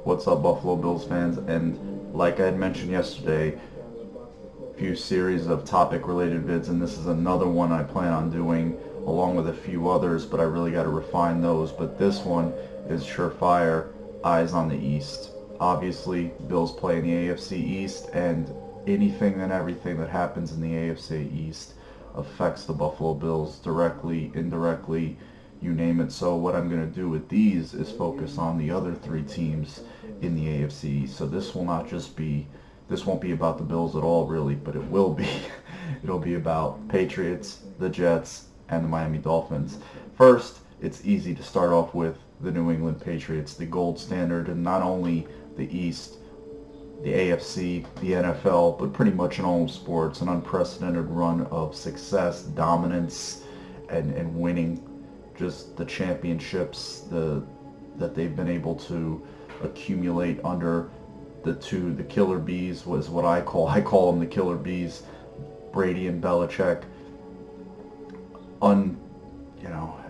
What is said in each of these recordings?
What's up, Buffalo Bills fans? And like I had mentioned yesterday, a few series of topic-related vids, and this is another one I plan on doing along with a few others, but I really got to refine those. But this one is surefire, eyes on the East. Obviously, Bills play in the AFC East, and anything and everything that happens in the AFC East affects the Buffalo Bills directly, indirectly, you name it. So what I'm going to do with these is focus on the other three teams in the AFC. So this won't be about the Bills at all, really, but it will be. It'll be about Patriots, the Jets, and the Miami Dolphins. First, it's easy to start off with the New England Patriots, the gold standard, and not only the East, the AFC, the NFL, but pretty much in all sports, an unprecedented run of success, dominance, and winning just the championships that they've been able to accumulate under the killer bees was what I call them, the killer bees, Brady and Belichick.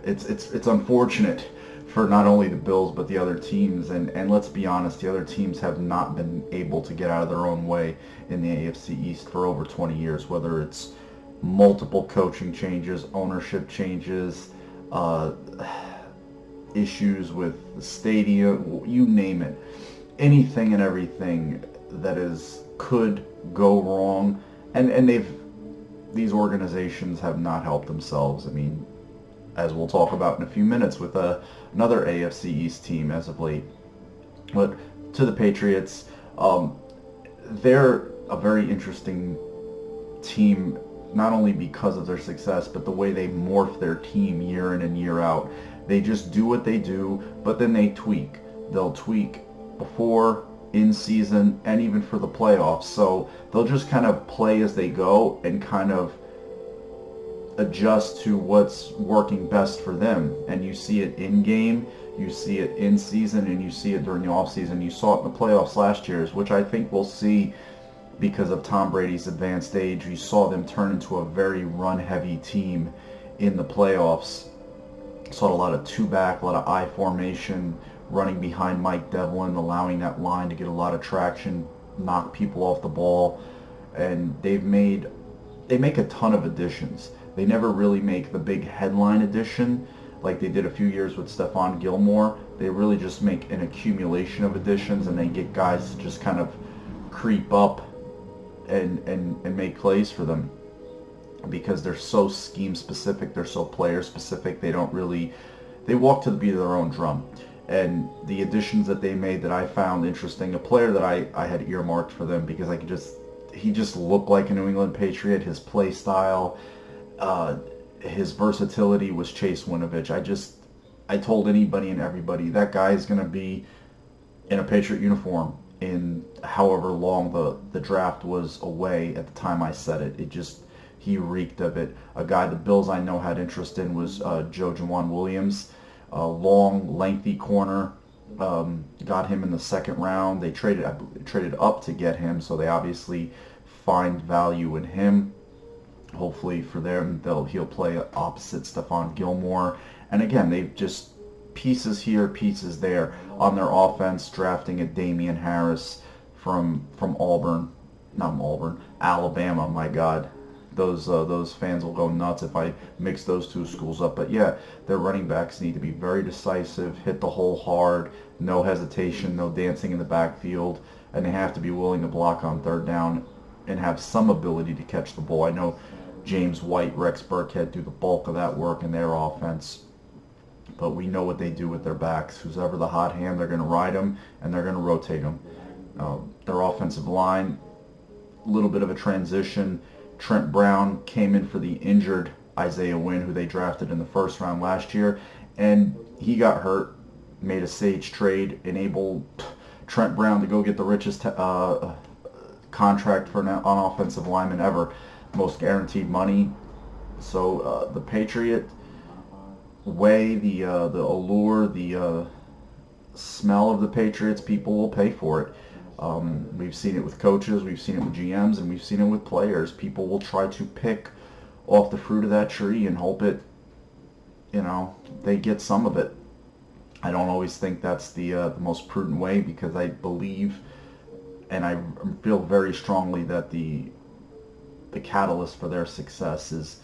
It's unfortunate for not only the Bills but the other teams, and let's be honest, the other teams have not been able to get out of their own way in the AFC East for over 20 years, whether it's multiple coaching changes, ownership changes, issues with the stadium, you name it. Anything and everything that could go wrong, and these organizations have not helped themselves. I mean, as we'll talk about in a few minutes with another AFC East team as of late. But to the Patriots, they're a very interesting team, not only because of their success, but the way they morph their team year in and year out. They just do what they do, but then they tweak. They'll tweak before, in season, and even for the playoffs. So they'll just kind of play as they go and kind of adjust to what's working best for them. And you see it in game, you see it in season, and you see it during the off season. You saw it in the playoffs last year, which I think we'll see because of Tom Brady's advanced age. You saw them turn into a very run-heavy team in the playoffs. Saw a lot of two-back, a lot of I formation, running behind Mike Devlin, allowing that line to get a lot of traction, knock people off the ball, and they make a ton of additions. They never really make the big headline addition like they did a few years with Stephon Gilmore. They really just make an accumulation of additions, and they get guys to just kind of creep up and make plays for them because they're so scheme specific, they're so player specific. They walk to the beat of their own drum. And the additions that they made that I found interesting, a player that I had earmarked for them because he just looked like a New England Patriot. His play style, his versatility was Chase Winovich. I told anybody and everybody that guy is going to be in a Patriot uniform in however long the draft was away at the time I said it. He reeked of it. A guy the Bills I know had interest in was Joe Jawan Williams, a long, lengthy corner. Got him in the second round. They traded up to get him, so they obviously find value in him. Hopefully for them, he'll play opposite Stephon Gilmore. And again, they've just pieces here, pieces there on their offense, drafting a Damian Harris from Alabama. My God, those fans will go nuts if I mix those two schools up. But yeah, their running backs need to be very decisive, hit the hole hard, no hesitation, no dancing in the backfield, and they have to be willing to block on third down and have some ability to catch the ball. I know James White, Rex Burkhead do the bulk of that work in their offense, but we know what they do with their backs. Who's ever the hot hand, they're going to ride them and they're going to rotate them. Their offensive line, a little bit of a transition. Trent Brown came in for the injured Isaiah Wynn, who they drafted in the first round last year, and he got hurt, made a sage trade, enabled Trent Brown to go get the richest contract for an offensive lineman ever, most guaranteed money. So the Patriot way, the allure, the smell of the Patriots, people will pay for it. We've seen it with coaches, we've seen it with GMs, and we've seen it with players. People will try to pick off the fruit of that tree and hope they get some of it. I don't always think that's the most prudent way, because I believe and I feel very strongly that the catalyst for their success is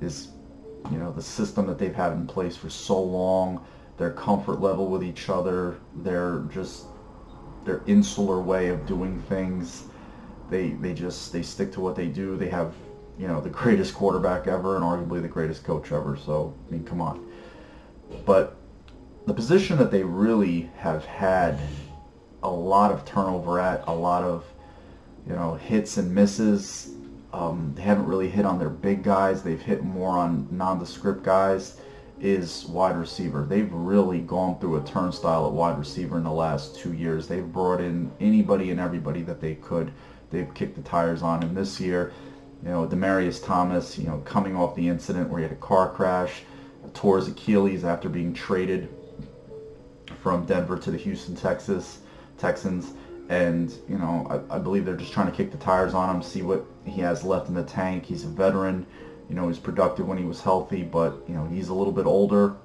the system that they've had in place for so long, their comfort level with each other, their insular way of doing things. They stick to what they do. They have the greatest quarterback ever and arguably the greatest coach ever. So I mean, come on. But the position that they really have had a lot of turnover at, a lot of hits and misses. They haven't really hit on their big guys. They've hit more on nondescript guys. Is wide receiver. They've really gone through a turnstile at wide receiver in the last 2 years. They've brought in anybody and everybody that they could. They've kicked the tires on him this year. Demaryius Thomas, coming off the incident where he had a car crash, tore his Achilles after being traded from Denver to the Houston Texans. And, I believe they're just trying to kick the tires on him, see what he has left in the tank. He's a veteran. He's productive when he was healthy, but, he's a little bit older.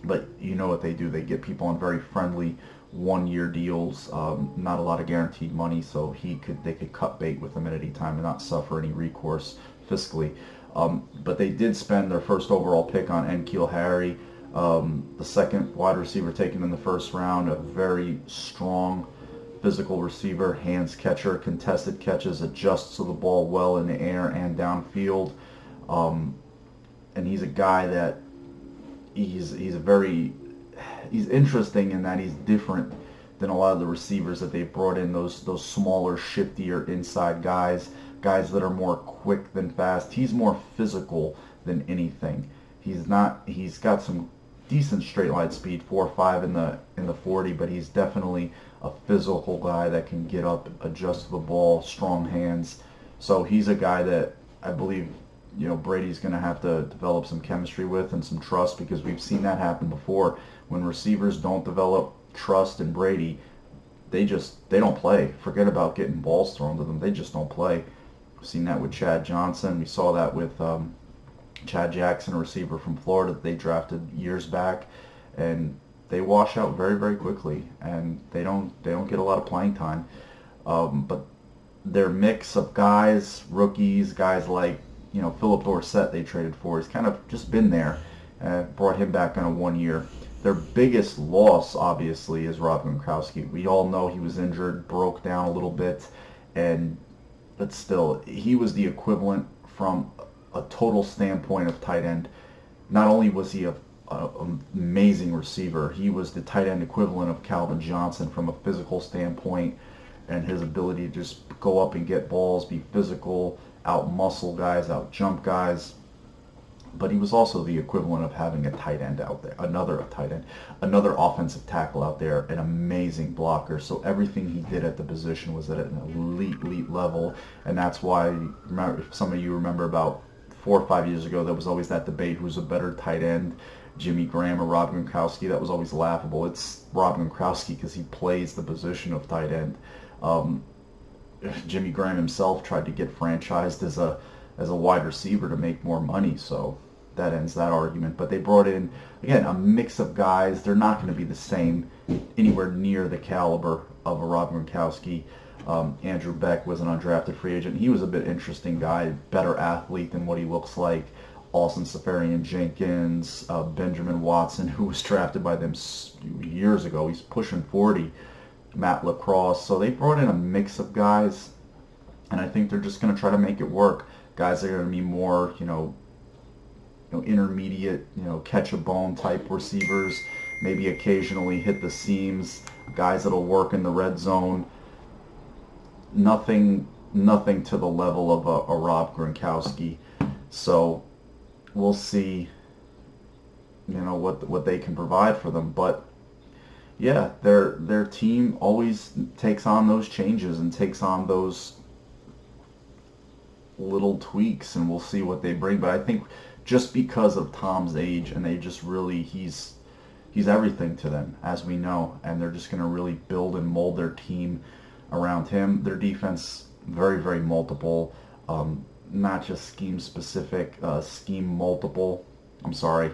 But you know what they do. They get people on very friendly one-year deals, not a lot of guaranteed money, so they could cut bait with him at any time and not suffer any recourse fiscally. But they did spend their first overall pick on N'Keal Harry, the second wide receiver taken in the first round, a very strong physical receiver, hands catcher, contested catches, adjusts to the ball well in the air and downfield. And he's a guy that he's interesting in that he's different than a lot of the receivers that they've brought in, those smaller, shiftier inside guys that are more quick than fast. He's more physical than anything. He's got some decent straight line speed, 4.5 in the 40, but he's definitely a physical guy that can get up, adjust to the ball, strong hands. So he's a guy that I believe Brady's going to have to develop some chemistry with and some trust, because we've seen that happen before. When receivers don't develop trust in Brady, they don't play. Forget about getting balls thrown to them. They just don't play. We've seen that with Chad Johnson. We saw that with Chad Jackson, a receiver from Florida that they drafted years back, and they wash out very, very quickly, and they don't get a lot of playing time. But their mix of guys, rookies, guys like Philip Dorsett they traded for, has kind of just been there. Brought him back on a 1 year. Their biggest loss, obviously, is Rob Gronkowski. We all know he was injured, broke down a little bit, but still, he was the equivalent from a total standpoint of tight end. Not only was he an amazing receiver, he was the tight end equivalent of Calvin Johnson from a physical standpoint, and his ability to just go up and get balls, be physical, out-muscle guys, out-jump guys. But he was also the equivalent of having a tight end out there, another offensive tackle out there, an amazing blocker. So everything he did at the position was at an elite level, and that's why, if some of you remember about 4 or 5 years ago, there was always that debate, who's a better tight end, Jimmy Graham or Rob Gronkowski. That was always laughable. It's Rob Gronkowski because he plays the position of tight end. Jimmy Graham himself tried to get franchised as a wide receiver to make more money, so that ends that argument. But they brought in, again, a mix of guys. They're not going to be the same, anywhere near the caliber of a Rob Gronkowski. Andrew Beck was an undrafted free agent. He was a bit interesting guy, better athlete than what he looks like. Austin Seferian-Jenkins, Benjamin Watson, who was drafted by them years ago. He's pushing 40. Matt Lacrosse. So they brought in a mix of guys, and I think they're just going to try to make it work. Guys that are going to be more, intermediate, catch a bone type receivers, maybe occasionally hit the seams, guys that'll work in the red zone. Nothing to the level of a Rob Gronkowski. So we'll see, what they can provide for them. But yeah, their team always takes on those changes and takes on those little tweaks, and we'll see what they bring. But I think just because of Tom's age, and they just really, he's everything to them, as we know, and they're just going to really build and mold their team around him. Their defense, very, very multiple, not just scheme specific, scheme multiple. I'm sorry.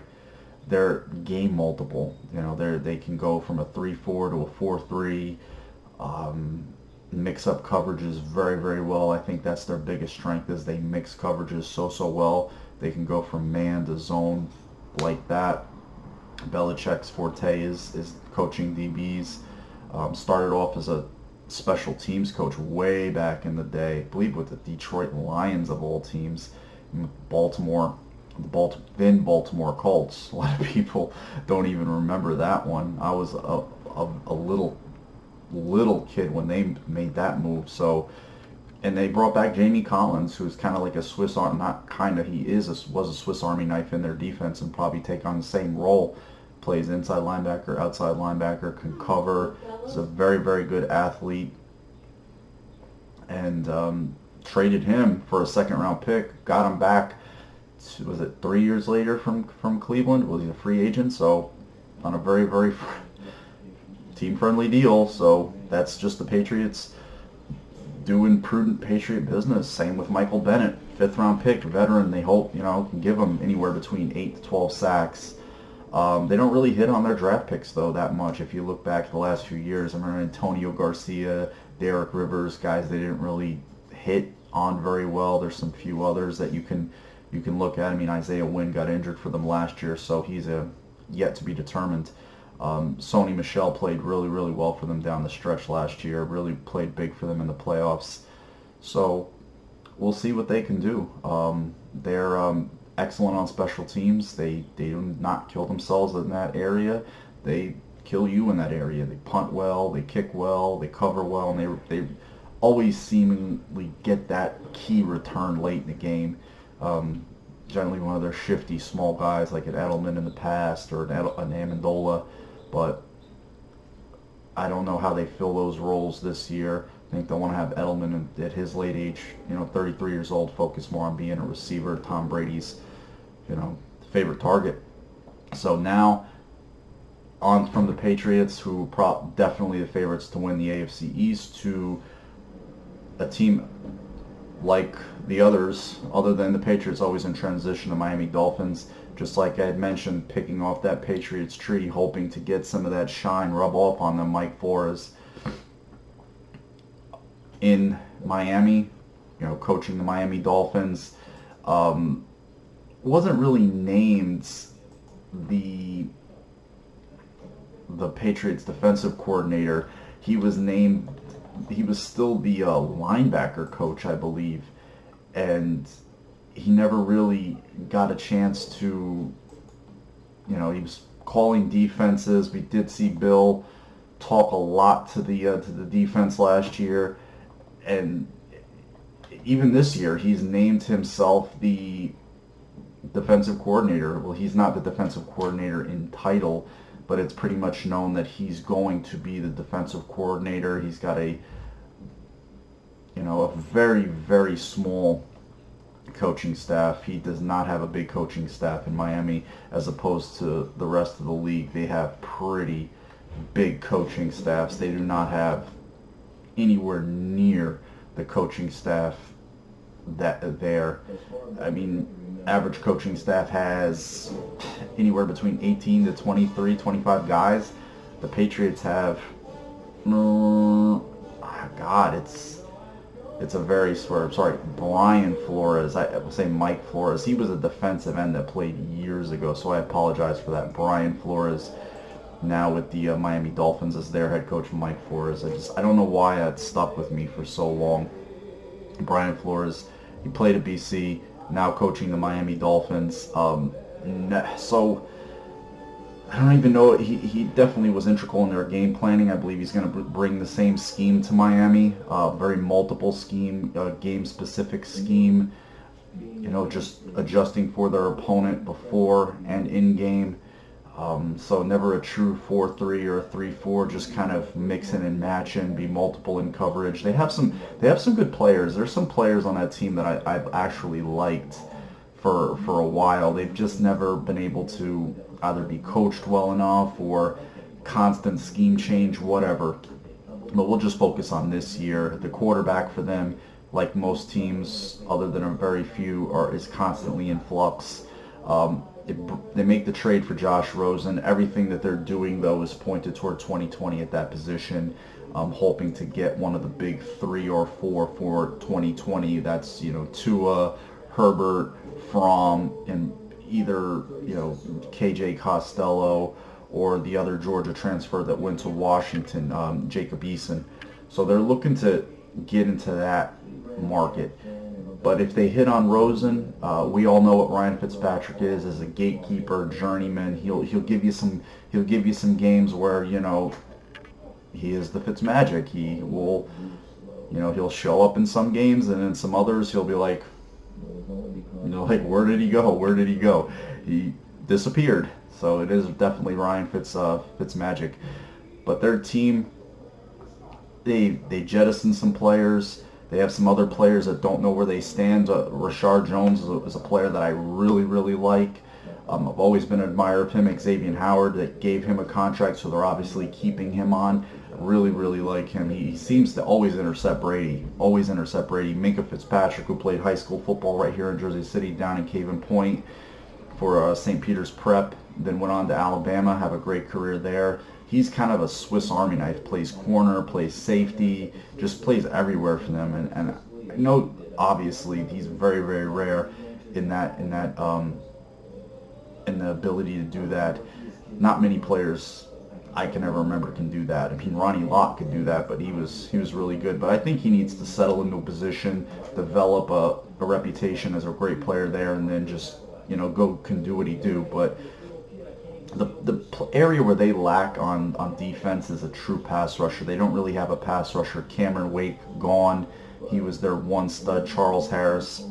their game multiple. They can go from a 3-4 to a 4-3. Mix up coverages very, very well. I think that's their biggest strength, is they mix coverages so well. They can go from man to zone like that. Belichick's forte is coaching DBs. Started off as a special teams coach way back in the day, I believe with the Detroit Lions of all teams. Baltimore, then Baltimore Colts. A lot of people don't even remember that one. I was a little kid when they made that move. So, and they brought back Jamie Collins, who's kind of like a Swiss Army, not kind of, was a Swiss Army knife in their defense, and probably take on the same role. Plays inside linebacker, outside linebacker, can cover. He's a very, very good athlete. And traded him for a second-round pick. Got him back, was it 3 years later from Cleveland? Was he a free agent? So on a very, very team-friendly deal. So that's just the Patriots doing prudent Patriot business. Same with Michael Bennett, fifth-round pick, veteran. They hope, can give him anywhere between 8 to 12 sacks. They don't really hit on their draft picks, though, that much. If you look back the last few years, I remember Antonio Garcia, Derek Rivers, guys they didn't really hit on very well. There's some few others that you can look at. I mean, Isaiah Wynn got injured for them last year, so he's yet to be determined. Sony Michel played really, really well for them down the stretch last year. Really played big for them in the playoffs. So we'll see what they can do. They're excellent on special teams. They do not kill themselves in that area. They kill you in that area. They punt well, they kick well, they cover well, and they always seemingly get that key return late in the game. Generally one of their shifty small guys like an Edelman in the past, or an Amendola, but I don't know how they fill those roles this year. I think they want to have Edelman at his late age, 33 years old, focus more on being a receiver, Tom Brady's, favorite target. So now on from the Patriots, who definitely the favorites to win the AFC East, to a team like the others, other than the Patriots, always in transition, the Miami Dolphins. Just like I had mentioned, picking off that Patriots tree, hoping to get some of that shine rub off on them. Mike Flores in Miami, coaching the Miami Dolphins, wasn't really named the Patriots defensive coordinator. He was still the linebacker coach, I believe, and he never really got a chance to, he was calling defenses. We did see Bill talk a lot to the defense last year, and even this year he's named himself the defensive coordinator. Well, he's not the defensive coordinator in title, but it's pretty much known that he's going to be the defensive coordinator. He's got a very, very small coaching staff. He does not have a big coaching staff in Miami, as opposed to the rest of the league. They have pretty big coaching staffs. They do not have anywhere near the coaching staff that there. I mean, average coaching staff has anywhere between 18 to 23, 25 guys. The Patriots have, it's a very Brian Flores. I will say Mike Flores. He was a defensive end that played years ago, so I apologize for that. Brian Flores, now with the Miami Dolphins as their head coach, Mike Flores. I don't know why that stuck with me for so long. Brian Flores, he played at BC, now coaching the Miami Dolphins. So I don't even know. He definitely was integral in their game planning. I believe he's going to bring the same scheme to Miami, very multiple scheme, game-specific scheme. Just adjusting for their opponent before and in game. So never a true 4-3 or a 3-4, just kind of mixing and matching, be multiple in coverage. They have some good players. There's some players on that team that I've actually liked for a while. They've just never been able to either be coached well enough or constant scheme change, whatever. But we'll just focus on this year. The quarterback for them, like most teams, other than a very few, is constantly in flux. they make the trade for Josh Rosen. Everything that they're doing, though, is pointed toward 2020 at that position, hoping to get one of the big 3 or 4 for 2020. That's, Tua, Herbert, Fromm, and either, KJ Costello or the other Georgia transfer that went to Washington, Jacob Eason. So they're looking to get into that market. But if they hit on Rosen, we all know what Ryan Fitzpatrick is as a gatekeeper, journeyman. He'll give you some games where he is the Fitzmagic. He will, he'll show up in some games, and in some others he'll be like, like, where did he go? Where did he go? He disappeared. So it is definitely Ryan Fitzmagic. But their team, they jettisoned some players. They have some other players that don't know where they stand. Rashard Jones is a player that I really, really like. I've always been an admirer of him. Xavier Howard, that gave him a contract, so they're obviously keeping him on. I really, really like him. He seems to always intercept Brady. Minka Fitzpatrick, who played high school football right here in Jersey City, down in Caven Point for St. Peter's Prep, then went on to Alabama, have a great career there. He's kind of a Swiss Army knife. Plays corner, plays safety, just plays everywhere for them. And I know obviously he's very, very rare in the ability to do that. Not many players I can ever remember can do that. I mean, Ronnie Lott could do that, but he was really good. But I think he needs to settle into a position, develop a reputation as a great player there, and then just can do what he do. But the area where they lack on defense is a true pass rusher. They don't really have a pass rusher. Cameron Wake gone. He was their one stud. Charles Harris,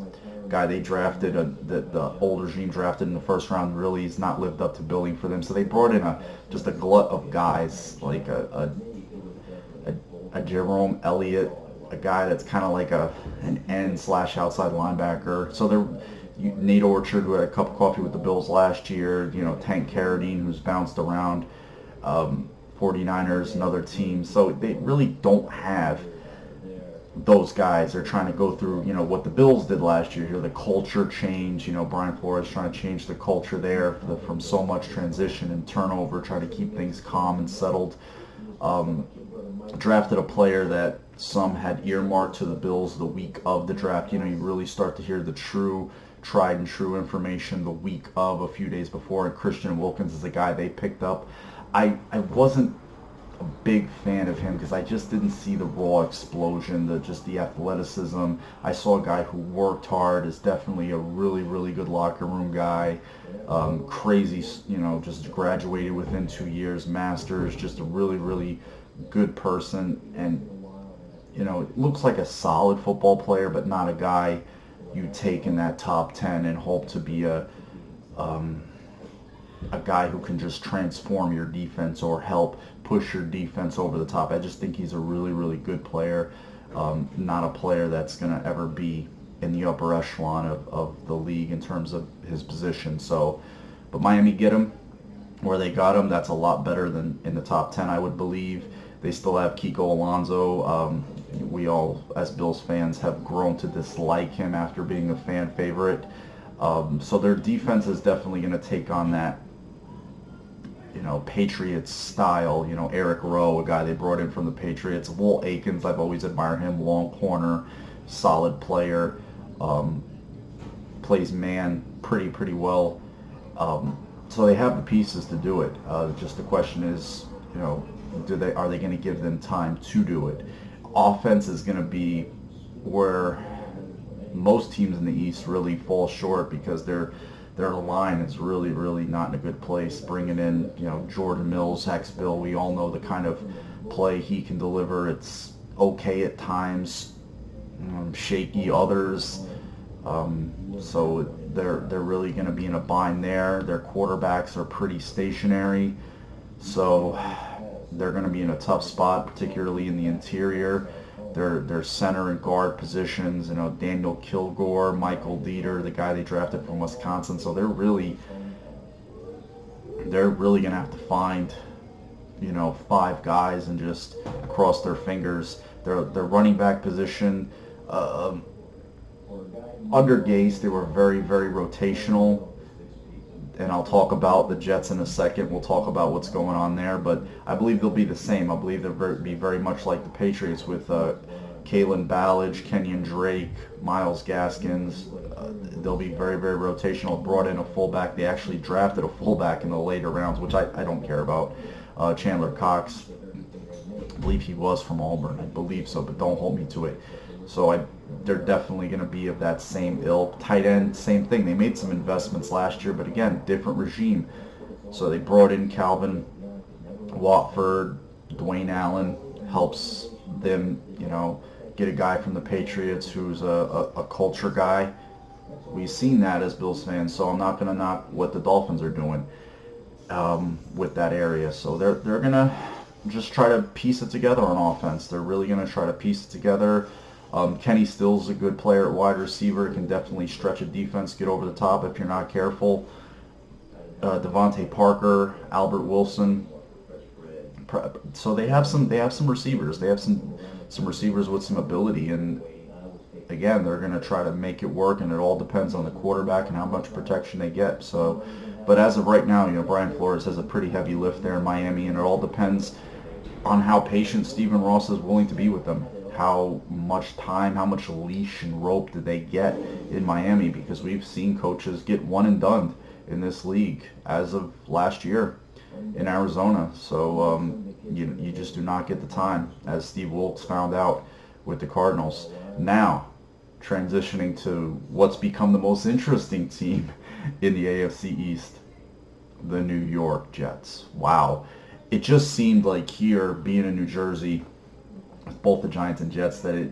guy they drafted, the old regime drafted in the first round, really has not lived up to billing for them. So they brought in just a glut of guys, like a Jerome Elliott, a guy that's kind of like an end/outside linebacker. So Nate Orchard, who had a cup of coffee with the Bills last year, Tank Carradine, who's bounced around, 49ers, another team. So they really don't have those guys. They're trying to go through, what the Bills did last year here, the culture change. Brian Flores trying to change the culture there from so much transition and turnover, trying to keep things calm and settled. Drafted a player that some had earmarked to the Bills the week of the draft. You really start to hear the tried and true information the week of, a few days before, and Christian Wilkins is the guy they picked up. I wasn't a big fan of him because I just didn't see the raw explosion, the athleticism. I saw a guy who worked hard, is definitely a really, really good locker room guy. Crazy, just graduated within 2 years, masters, just a really, really good person. And, it looks like a solid football player, but not a guy you take in that top 10 and hope to be a guy who can just transform your defense or help push your defense over the top. I just think he's a really, really good player, not a player that's going to ever be in the upper echelon of the league in terms of his position. So, but Miami get him where they got him. That's a lot better than in the top 10, I would believe. They still have Kiko Alonso. We all, as Bills fans, have grown to dislike him after being a fan favorite. So their defense is definitely going to take on that, Patriots style. Eric Rowe, a guy they brought in from the Patriots. Walt Aikens, I've always admired him. Long corner, solid player. Plays man pretty well. So they have the pieces to do it. Just the question is, are they going to give them time to do it? Offense is going to be where most teams in the East really fall short because their line is really, really not in a good place. Bringing in, Jordan Mills, Hex Bill, we all know the kind of play he can deliver. It's okay at times, shaky others. So they're really going to be in a bind there. Their quarterbacks are pretty stationary, so they're going to be in a tough spot, particularly in the interior. Their center and guard positions, Daniel Kilgore, Michael Dieter, the guy they drafted from Wisconsin. So they're really going to have to find, 5 guys and just cross their fingers. Their running back position, under Gase, they were very, very rotational. and I'll talk about the Jets in a second. We'll talk about what's going on there, but I believe they'll be the same. I believe they'll be very much like the Patriots with Kalen Ballage, Kenyon Drake, Myles Gaskins. They'll be very, very rotational. Brought in a fullback. They actually drafted a fullback in the later rounds, which I don't care about. Chandler Cox, I believe he was from Auburn. I believe so, but don't hold me to it. So they're definitely going to be of that same ilk. Tight end, same thing. They made some investments last year, but again, different regime. So they brought in Calvin Watford. Dwayne Allen helps them, get a guy from the Patriots who's a culture guy. We've seen that as Bills fans, so I'm not going to knock what the Dolphins are doing with that area. So they're going to just try to piece it together on offense. They're really going to try to piece it together. Kenny Stills is a good player at wide receiver. Can definitely stretch a defense, get over the top if you're not careful. Devontae Parker, Albert Wilson. So they have some receivers. They have some receivers with some ability, and again, they're going to try to make it work, and it all depends on the quarterback and how much protection they get. So, but as of right now, Brian Flores has a pretty heavy lift there in Miami, and it all depends on how patient Stephen Ross is willing to be with them. How much time, how much leash and rope did they get in Miami? Because we've seen coaches get one and done in this league as of last year in Arizona. So you just do not get the time, as Steve Wilkes found out with the Cardinals. Now, transitioning to what's become the most interesting team in the AFC East, the New York Jets. Wow. It just seemed like here, being in New Jersey, with both the Giants and Jets, that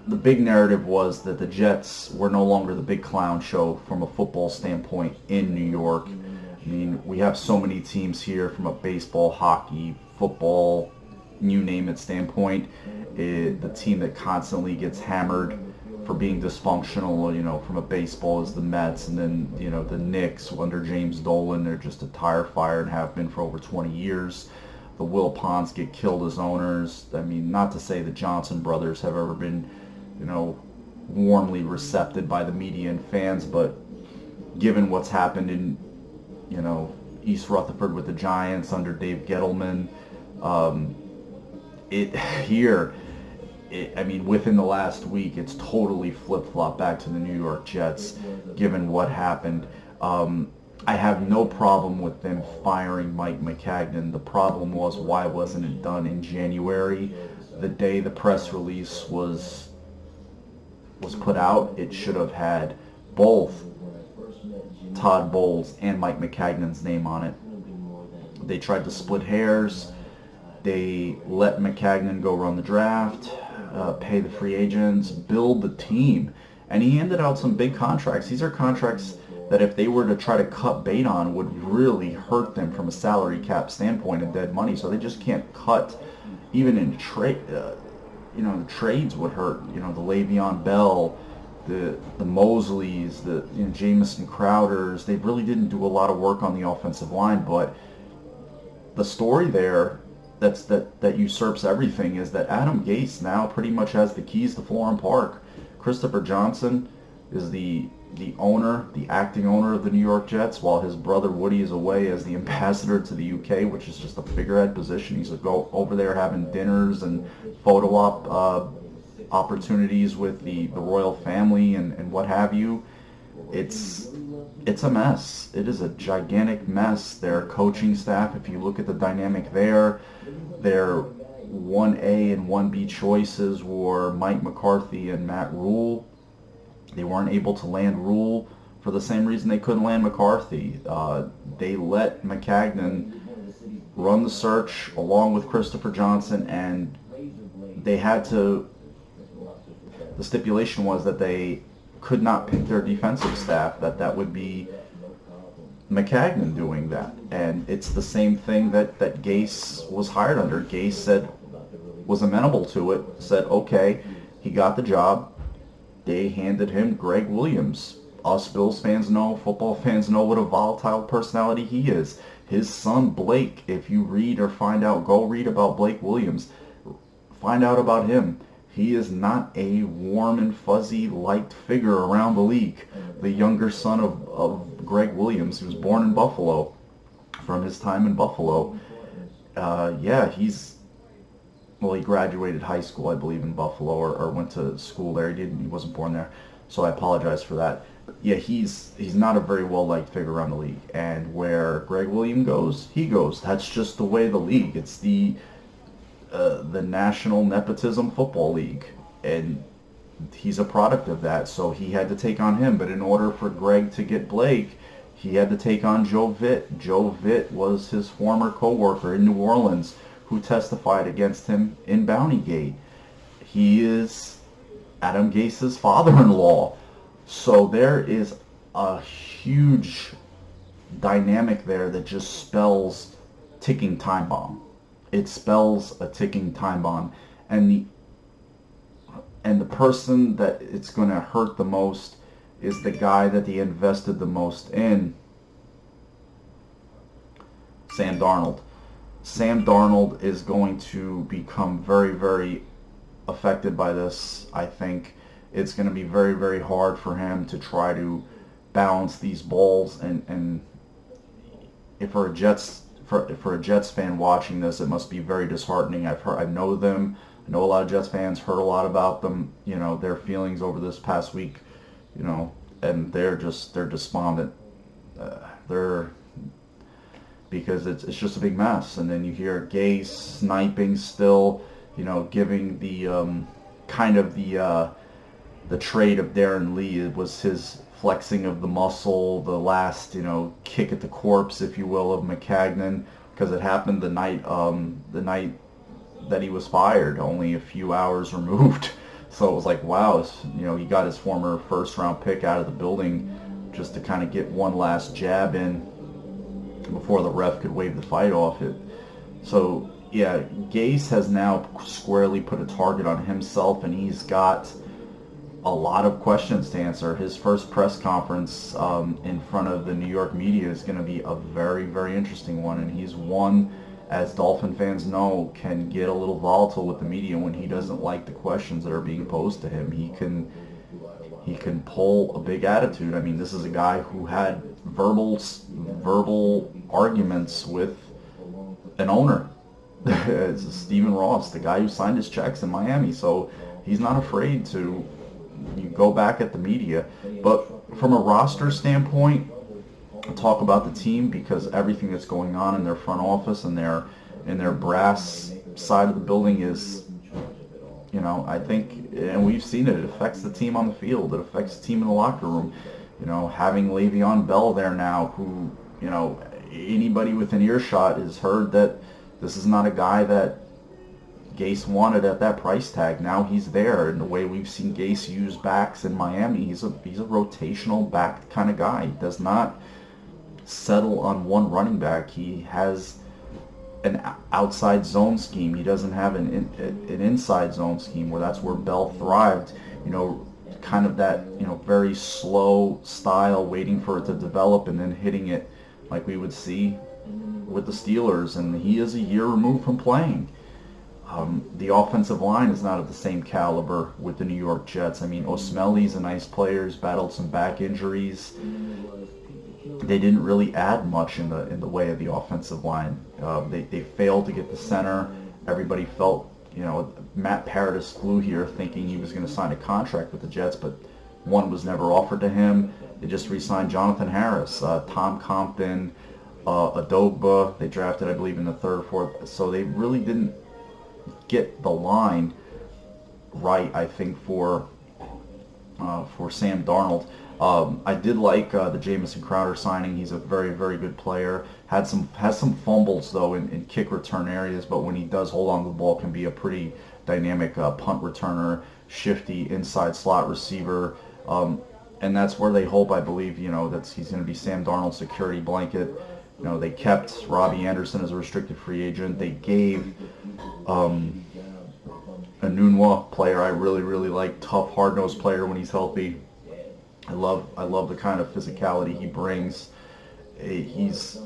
the big narrative was that the Jets were no longer the big clown show from a football standpoint in New York. I mean, we have so many teams here from a baseball, hockey, football, you name it standpoint. The team that constantly gets hammered for being dysfunctional, from a baseball is the Mets, and then, the Knicks under James Dolan, they're just a tire fire and have been for over 20 years. The Wilpons get killed as owners. I mean, not to say the Johnson brothers have ever been, warmly recepted by the media and fans, but given what's happened in, East Rutherford with the Giants under Dave Gettleman, within the last week, it's totally flip-flopped back to the New York Jets, given what happened. I have no problem with them firing Mike Maccagnan. The problem was, why wasn't it done in January? The day the press release was put out, it should have had both Todd Bowles and Mike Maccagnan's name on it. They tried to split hairs. They let Maccagnan go run the draft, pay the free agents, build the team, and he handed out some big contracts. These are contracts that if they were to try to cut bait on would really hurt them from a salary cap standpoint and dead money. So they just can't cut, even in trade. The trades would hurt. The Le'Veon Bell, the Mosleys, the Jamison Crowders. They really didn't do a lot of work on the offensive line. But the story there that usurps everything is that Adam Gase now pretty much has the keys to Florham Park. Christopher Johnson is the owner, the acting owner of the New York Jets, while his brother Woody is away as the ambassador to the UK, which is just a figurehead position. He's go over there having dinners and photo op opportunities with the royal family and what have you. It's a mess. It is a gigantic mess. Their coaching staff, if you look at the dynamic there, their 1A and 1B choices were Mike McCarthy and Matt Rule. They weren't able to land Rule for the same reason they couldn't land McCarthy. They let Maccagnan run the search along with Christopher Johnson, and they had to, the stipulation was that they could not pick their defensive staff, that would be Maccagnan doing that. And it's the same thing that Gase was hired under. Gase was amenable to it, said, okay, he got the job. They handed him Greg Williams. Us Bills fans know, football fans know what a volatile personality he is. His son Blake, if you read or find out, go read about Blake Williams. Find out about him. he is not a warm and fuzzy liked figure around the league. The younger son of Greg Williams, who was born in Buffalo, from his time in Buffalo. Yeah, he graduated high school, I believe, in Buffalo, or went to school there. He wasn't born there, so I apologize for that. But yeah, he's not a very well liked figure around the league, and where Greg Williams goes, he goes. That's just the way the league. It's the National Nepotism Football League, and he's a product of that. So he had to take on him, but in order for Greg to get Blake, he had to take on Joe Vitt. Joe Vitt was his former co-worker in New Orleans who testified against him in Bountygate. He is Adam Gase's father-in-law. So there is a huge dynamic there that just spells ticking time bomb. It spells a ticking time bomb. And the person that it's going to hurt the most is the guy that they invested the most in, Sam Darnold. Sam Darnold is going to become very, very affected by this. I think it's going to be very, very hard for him to try to balance these balls. And if for a Jets fan watching this, it must be very disheartening. I know them. I know a lot of Jets fans. Heard a lot about them. You know, their feelings over this past week. You know, and they're despondent. Because it's just a big mess. And then you hear Gase sniping still, you know, giving the the trade of Darren Lee. It was his flexing of the muscle, the last, you know, kick at the corpse, if you will, of McCagnon, because it happened the night that he was fired, only a few hours removed. So it was like, wow, you know, he got his former first-round pick out of the building just to kind of get one last jab in before the ref could wave the fight off. So yeah, Gase has now squarely put a target on himself, and he's got a lot of questions to answer. His first press conference in front of the New York media is going to be a very, very interesting one, and he's one, as Dolphin fans know, can get a little volatile with the media when he doesn't like the questions that are being posed to him. He can pull a big attitude. I mean, this is a guy who had verbal arguments with an owner. It's Stephen Ross, the guy who signed his checks in Miami. So he's not afraid to go back at the media. But from a roster standpoint, talk about the team, because everything that's going on in their front office and their brass side of the building is, you know, I think, and we've seen it affects the team on the field. It affects the team in the locker room. You know, having Le'Veon Bell there now, who, you know, anybody within earshot has heard that this is not a guy that Gase wanted at that price tag. Now he's there, and the way we've seen Gase use backs in Miami, he's a rotational back kind of guy. He does not settle on one running back. He has an outside zone scheme. He doesn't have an inside zone scheme, where that's where Bell thrived. You know, kind of that, you know, very slow style, waiting for it to develop and then hitting it like we would see with the Steelers. And he is a year removed from playing. The offensive line is not of the same caliber with the New York Jets. I mean, Osmelly's a nice player. He's battled some back injuries. They didn't really add much in the way of the offensive line. They failed to get the center. Everybody felt, you know, Matt Paradis flew here thinking he was going to sign a contract with the Jets, but one was never offered to him. They just re-signed Jonathan Harris, Tom Compton, Adogba. They drafted, I believe, in the third or fourth. So they really didn't get the line right, I think, for Sam Darnold. I did like the Jamison Crowder signing. He's a very, very good player. Has some fumbles though in kick return areas, but when he does hold on to the ball, can be a pretty dynamic punt returner, shifty inside slot receiver. And that's where they hope, I believe, you know, that he's going to be Sam Darnold's security blanket. You know, they kept Robbie Anderson as a restricted free agent. They gave a Nunwa player I really, really like, tough, hard-nosed player when he's healthy. I love the kind of physicality he brings. he's,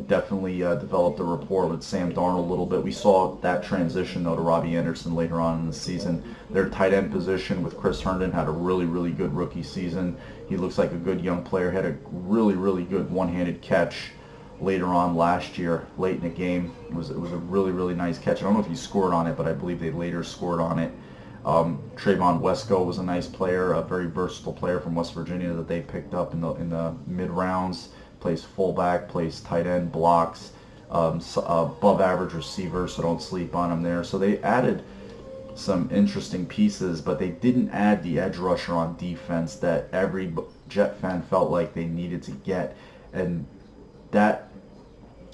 definitely developed a rapport with Sam Darnold a little bit. We saw that transition, though, to Robbie Anderson later on in the season. Their tight end position with Chris Herndon had a really, really good rookie season. He looks like a good young player. Had a really, really good one-handed catch later on last year, late in the game. It was a really, really nice catch. I don't know if he scored on it, but I believe they later scored on it. Trayvon Wesco was a nice player, a very versatile player from West Virginia that they picked up in the mid rounds. Plays fullback, plays tight end, blocks, above average receiver, so don't sleep on him there. So they added some interesting pieces, but they didn't add the edge rusher on defense that every Jet fan felt like they needed to get, and that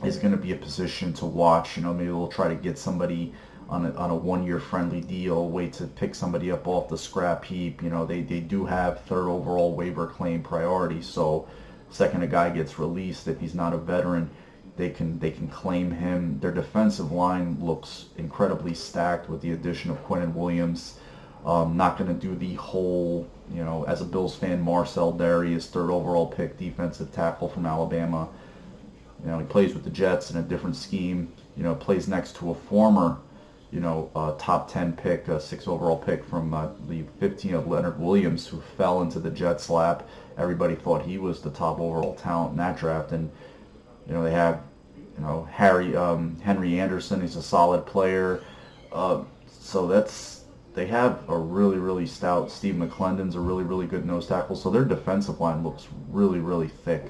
is going to be a position to watch. Maybe they'll try to get somebody on a one-year friendly deal, wait to pick somebody up off the scrap heap. They do have third overall waiver claim priority, so second a guy gets released, if he's not a veteran, they can claim him. Their defensive line looks incredibly stacked with the addition of Quinnen Williams. Not going to do the whole, as a Bills fan, Marcel Darius, third overall pick, defensive tackle from Alabama. He plays with the Jets in a different scheme. Plays next to a former, top 10 pick, a 6th overall pick from the 15 of Leonard Williams, who fell into the Jets' lap. Everybody thought he was the top overall talent in that draft, and they have Henry Anderson. He's a solid player. So they have a really, really stout. Steve McClendon's a really, really good nose tackle. So their defensive line looks really, really thick.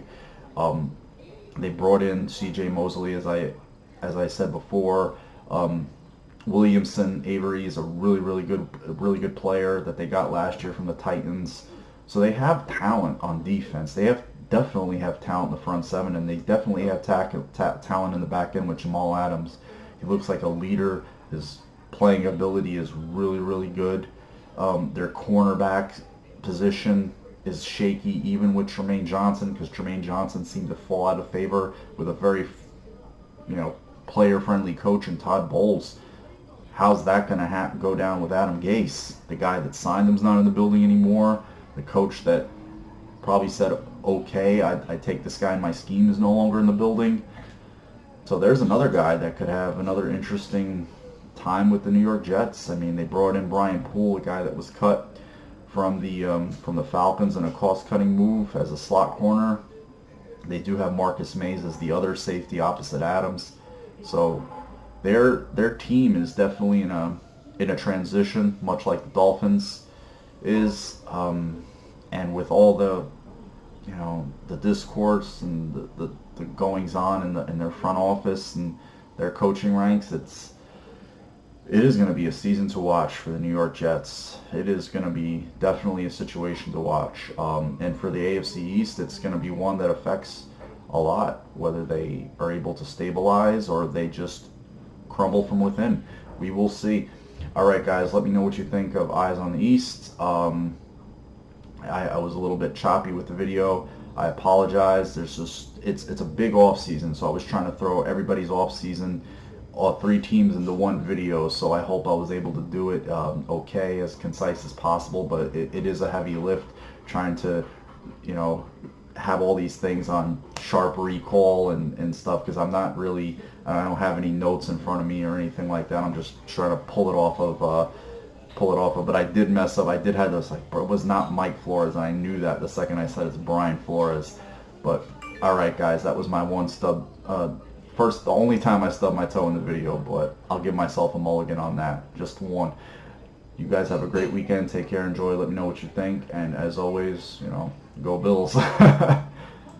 They brought in C.J. Mosley, as I said before. Williamson Avery is a really, really good player that they got last year from the Titans. So they have talent on defense. They definitely have talent in the front seven, and they definitely have talent in the back end with Jamal Adams. He looks like a leader. His playing ability is really, really good. Their cornerback position is shaky, even with Tremaine Johnson, because Tremaine Johnson seemed to fall out of favor with a very, player-friendly coach in Todd Bowles. How's that going to go down with Adam Gase? The guy that signed him's not in the building anymore. The coach that probably said, okay, I take this guy in my scheme is no longer in the building. So there's another guy that could have another interesting time with the New York Jets. I mean, they brought in Brian Poole, a guy that was cut from the Falcons in a cost-cutting move as a slot corner. They do have Marcus Mays as the other safety opposite Adams. So their team is definitely in a transition, much like the Dolphins is, and with all the the discourse and the goings on in their front office and their coaching ranks, it is going to be a season to watch for the New York Jets. It is going to be definitely a situation to watch, and for the AFC East, it's going to be one that affects a lot, whether they are able to stabilize or they just crumble from within. We will see. All right, guys, let me know what you think of Eyes on the East. I was a little bit choppy with the video. I apologize. It's a big off season, so I was trying to throw everybody's off season, all three teams, into one video. So I hope I was able to do it okay, as concise as possible. But it is a heavy lift trying to have all these things on sharp recall and stuff, because I don't have any notes in front of me or anything like that. I'm just trying to pull it off of, but I did mess up. I did have this, it was not Mike Flores. I knew that the second I said it's Brian Flores. But all right, guys, that was my one stub. The only time I stubbed my toe in the video, but I'll give myself a mulligan on that. Just one. You guys have a great weekend. Take care. Enjoy. Let me know what you think. And as always, go Bills.